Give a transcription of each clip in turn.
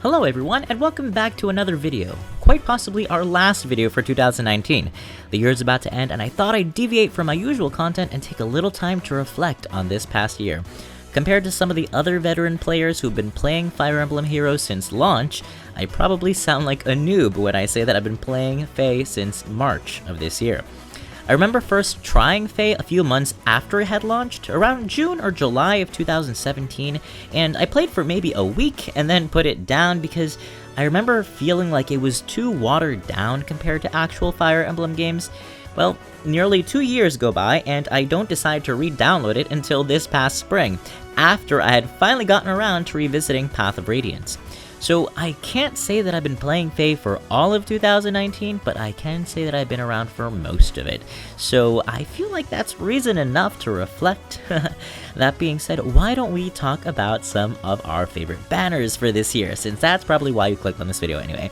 Hello everyone, and welcome back to another video. Quite possibly our last video for 2019. The year is about to end, and I thought I'd deviate from my usual content and take a little time to reflect on this past year. Compared to some of the other veteran players who've been playing Fire Emblem Heroes since launch, I probably sound like a noob when I say that I've been playing FEH since March of this year. I remember first trying FEH a few months after it had launched, around June or July of 2017, and I played for maybe a week and then put it down because I remember feeling like it was too watered down compared to actual Fire Emblem games. Well, nearly 2 years go by and I don't decide to re-download it until this past spring, after I had finally gotten around to revisiting Path of Radiance. So I can't say that I've been playing FEH for all of 2019, but I can say that I've been around for most of it. So I feel like that's reason enough to reflect. That being said, why don't we talk about some of our favorite banners for this year, since that's probably why you clicked on this video anyway.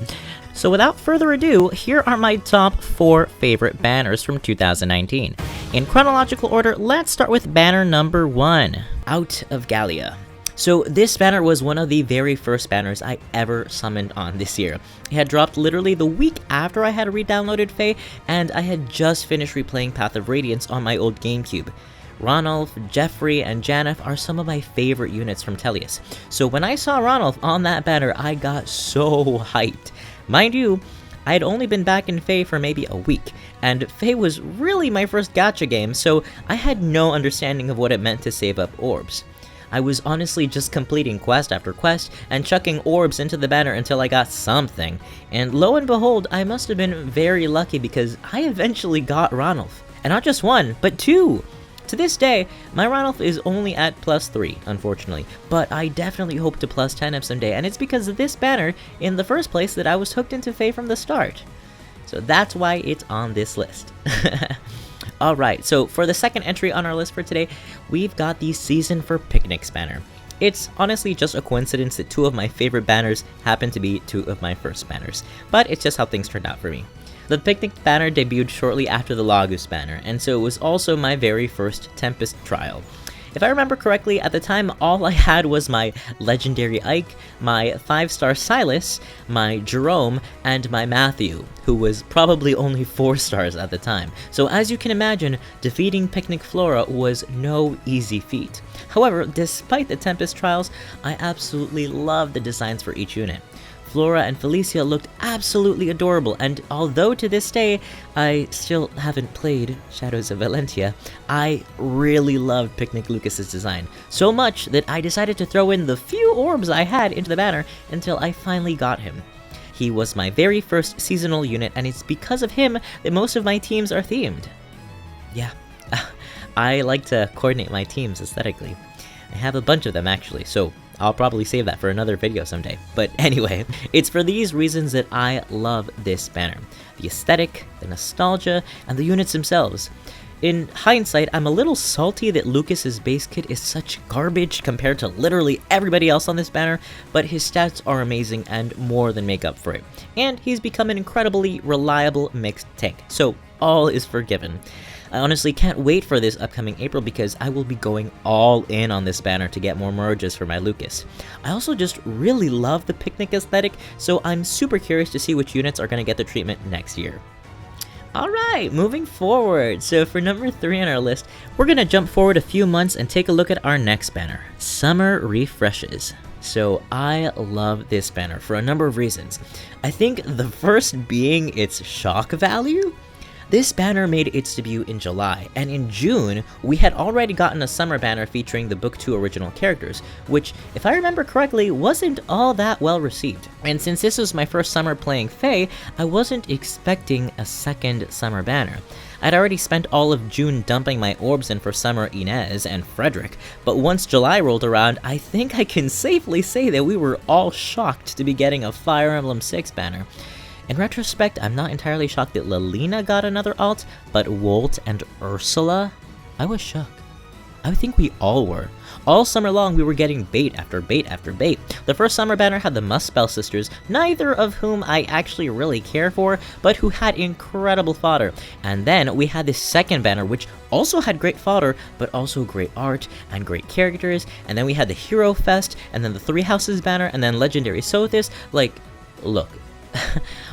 So without further ado, here are my top 4 favorite banners from 2019. In chronological order, let's start with banner number 1, Out of Gallia. So this banner was one of the very first banners I ever summoned on this year. It had dropped literally the week after I had re-downloaded FEH, and I had just finished replaying Path of Radiance on my old GameCube. Ranulf, Jeffrey, and Janeth are some of my favorite units from Tellius. So when I saw Ranulf on that banner, I got so hyped. Mind you, I had only been back in FEH for maybe a week, and FEH was really my first gacha game, so I had no understanding of what it meant to save up orbs. I was honestly just completing quest after quest and chucking orbs into the banner until I got something, and lo and behold, I must have been very lucky because I eventually got Ranulf. And not just one, but 2! To this day, my Ranulf is only at +3, unfortunately, but I definitely hope to +10 him someday, and it's because of this banner in the first place that I was hooked into FEH from the start. So that's why it's on this list. Alright, so for the second entry on our list for today, we've got the Season for Picnics banner. It's honestly just a coincidence that 2 of my favorite banners happen to be 2 of my first banners, but it's just how things turned out for me. The Picnic banner debuted shortly after the Lagus banner, and so it was also my very first Tempest trial. If I remember correctly, at the time all I had was my legendary Ike, my 5-star Silas, my Jerome, and my Matthew, who was probably only 4 stars at the time. So as you can imagine, defeating Picnic Flora was no easy feat. However, despite the Tempest trials, I absolutely loved the designs for each unit. Flora and Felicia looked absolutely adorable, and although to this day I still haven't played Shadows of Valentia, I really loved Picnic Lucas's design, so much that I decided to throw in the few orbs I had into the banner until I finally got him. He was my very first seasonal unit, and it's because of him that most of my teams are themed. Yeah, I like to coordinate my teams aesthetically. I have a bunch of them actually, so I'll probably save that for another video someday. But anyway, it's for these reasons that I love this banner. The aesthetic, the nostalgia, and the units themselves. In hindsight, I'm a little salty that Lucas's base kit is such garbage compared to literally everybody else on this banner, but his stats are amazing and more than make up for it. And he's become an incredibly reliable mixed tank, so all is forgiven. I honestly can't wait for this upcoming April because I will be going all in on this banner to get more merges for my Lucas. I also just really love the Picnic aesthetic, so I'm super curious to see which units are going to get the treatment next year. Alright, moving forward. So for number 3 on our list, we're going to jump forward a few months and take a look at our next banner, Summer Refreshes. So I love this banner for a number of reasons. I think the first being its shock value. This banner made its debut in July, and in June, we had already gotten a summer banner featuring the Book 2 original characters, which, if I remember correctly, wasn't all that well received. And since this was my first summer playing FEH, I wasn't expecting a second summer banner. I'd already spent all of June dumping my orbs in for Summer Inez and Frederick, but once July rolled around, I think I can safely say that we were all shocked to be getting a Fire Emblem 6 banner. In retrospect, I'm not entirely shocked that Lilina got another alt, but Wolt and Ursula? I was shook. I think we all were. All summer long, we were getting bait after bait after bait. The first summer banner had the Muspel sisters, neither of whom I actually really care for, but who had incredible fodder. And then we had this second banner, which also had great fodder, but also great art and great characters. And then we had the Hero Fest, and then the Three Houses banner, and then Legendary Sothis. Like, look.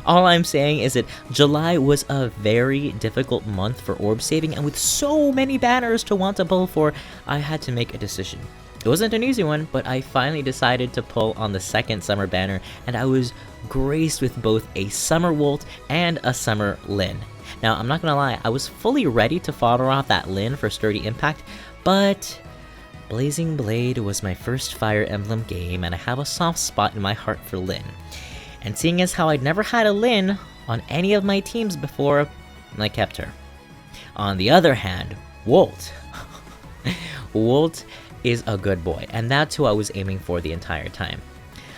All I'm saying is that July was a very difficult month for orb saving, and with so many banners to want to pull for, I had to make a decision. It wasn't an easy one, but I finally decided to pull on the second summer banner, and I was graced with both a Summer Wolt and a Summer Lyn. Now, I'm not gonna lie, I was fully ready to fodder off that Lyn for sturdy impact, but Blazing Blade was my first Fire Emblem game, and I have a soft spot in my heart for Lyn. And seeing as how I'd never had a Lyn on any of my teams before, I kept her. On the other hand, Wolt. Wolt is a good boy, and that's who I was aiming for the entire time.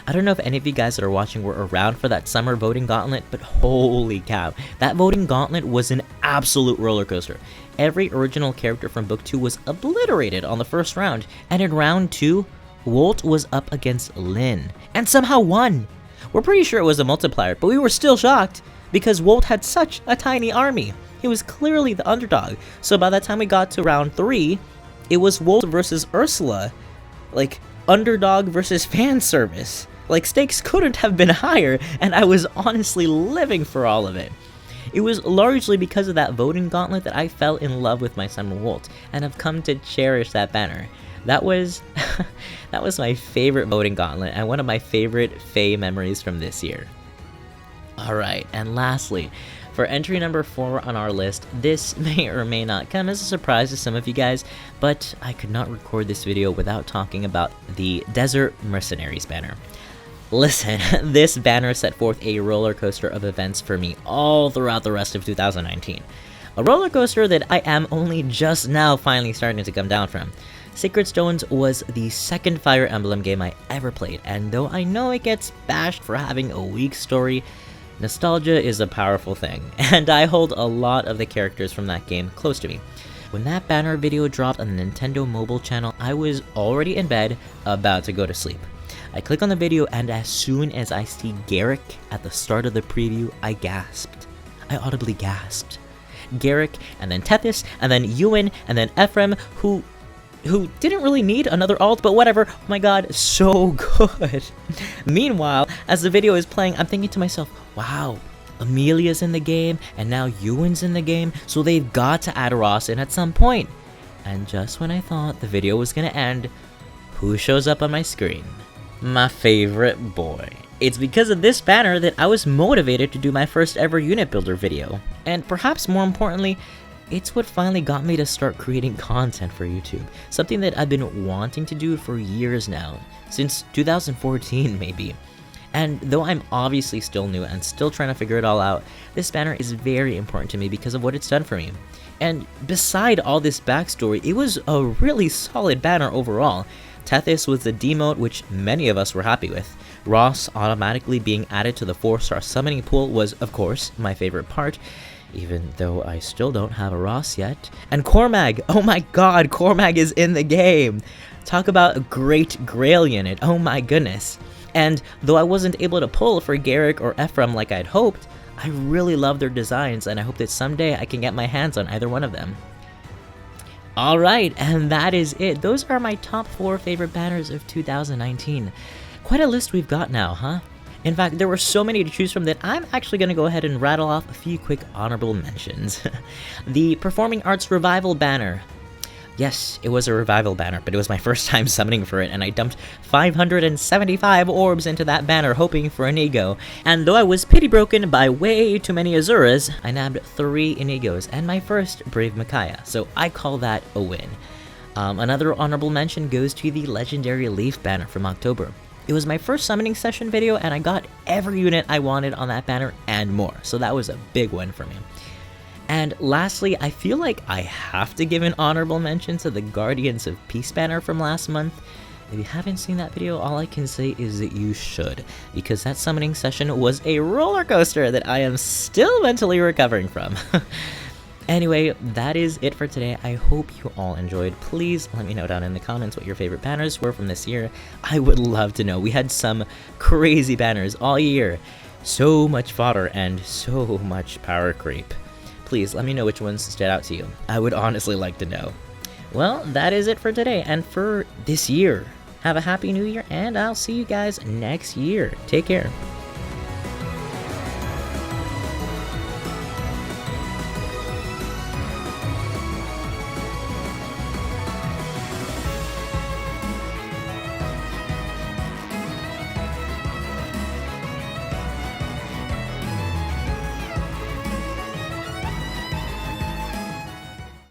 I don't know if any of you guys that are watching were around for that summer voting gauntlet, but holy cow, that voting gauntlet was an absolute roller coaster. Every original character from Book 2 was obliterated on the first round, and in round 2, Wolt was up against Lyn, and somehow won! We're pretty sure it was a multiplier, but we were still shocked, because Wolt had such a tiny army. He was clearly the underdog, so by the time we got to round 3, it was Wolt versus Ursula. Like, underdog versus fan service. Like, stakes couldn't have been higher, and I was honestly living for all of it. It was largely because of that voting gauntlet that I fell in love with my Summer Wolt, and have come to cherish that banner. That was that was my favorite voting gauntlet, and one of my favorite FEH memories from this year. Alright, and lastly, for entry number 4 on our list, this may or may not come as a surprise to some of you guys, but I could not record this video without talking about the Desert Mercenaries banner. Listen, this banner set forth a roller coaster of events for me all throughout the rest of 2019. A roller coaster that I am only just now finally starting to come down from. Sacred Stones was the second Fire Emblem game I ever played, and though I know it gets bashed for having a weak story, nostalgia is a powerful thing, and I hold a lot of the characters from that game close to me. When that banner video dropped on the Nintendo mobile channel, I was already in bed, about to go to sleep. I click on the video, and as soon as I see Garrick at the start of the preview, I gasped. I audibly gasped. Garrick, and then Tethys, and then Ewan, and then Ephraim, who didn't really need another alt, but whatever. Oh my god, so good. Meanwhile, as the video is playing, I'm thinking to myself, wow, Amelia's in the game, and now Ewan's in the game, so they've got to add Ross in at some point. And just when I thought the video was gonna end, who shows up on my screen? My favorite boy. It's because of this banner that I was motivated to do my first ever unit builder video. And perhaps more importantly, it's what finally got me to start creating content for YouTube, something that I've been wanting to do for years now, since 2014 maybe. And though I'm obviously still new and still trying to figure it all out, this banner is very important to me because of what it's done for me. And beside all this backstory, it was a really solid banner overall. Tethys was the demote which many of us were happy with. Ross automatically being added to the 4-star summoning pool was, of course, my favorite part, even though I still don't have a Ross yet. And Cormag! Oh my god, Cormag is in the game! Talk about a great Grail unit, oh my goodness. And though I wasn't able to pull for Garrick or Ephraim like I'd hoped, I really love their designs, and I hope that someday I can get my hands on either one of them. Alright, and that is it. Those are my top 4 favorite banners of 2019. Quite a list we've got now, huh? In fact, there were so many to choose from that I'm actually going to go ahead and rattle off a few quick honorable mentions. The Performing Arts Revival banner. Yes, it was a revival banner, but it was my first time summoning for it, and I dumped 575 orbs into that banner hoping for an Inigo. And though I was pity broken by way too many Azuras, I nabbed 3 Inigos and my first Brave Micaiah, so I call that a win. Another honorable mention goes to the Legendary Leaf banner from October. It was my first summoning session video, and I got every unit I wanted on that banner and more, so that was a big win for me. And lastly, I feel like I have to give an honorable mention to the Guardians of Peace banner from last month. If you haven't seen that video, all I can say is that you should, because that summoning session was a roller coaster that I am still mentally recovering from. Anyway, that is it for today. I hope you all enjoyed. Please let me know down in the comments what your favorite banners were from this year. I would love to know. We had some crazy banners all year. So much fodder and so much power creep. Please let me know which ones stood out to you. I would honestly like to know. Well, that is it for today and for this year. Have a happy new year, and I'll see you guys next year. Take care.